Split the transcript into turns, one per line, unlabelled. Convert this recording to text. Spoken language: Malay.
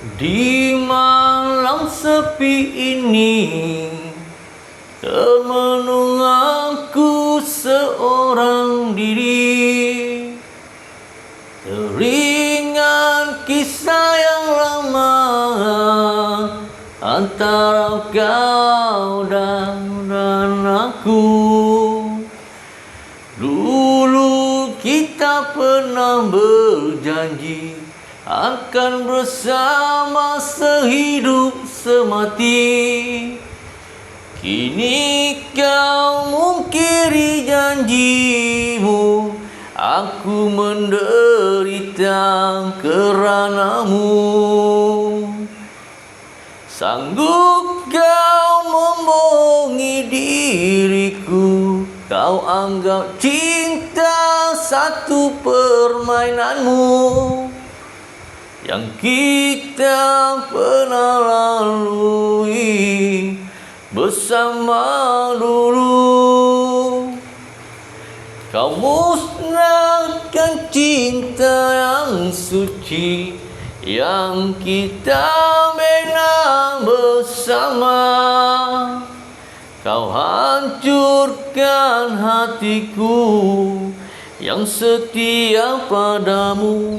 Di malam sepi ini termenung aku seorang diri, teringat kisah yang lama antara kau dan aku. Dulu kita pernah berjanji akan bersama sehidup semati. Kini kau mungkiri janjimu, aku menderita keranamu. Sanggup kau membohongi diriku, kau anggap cinta satu permainanmu yang kita pernah lalui bersama dulu. Kau musnahkan cinta yang suci yang kita bina bersama. Kau hancurkan hatiku yang setia padamu.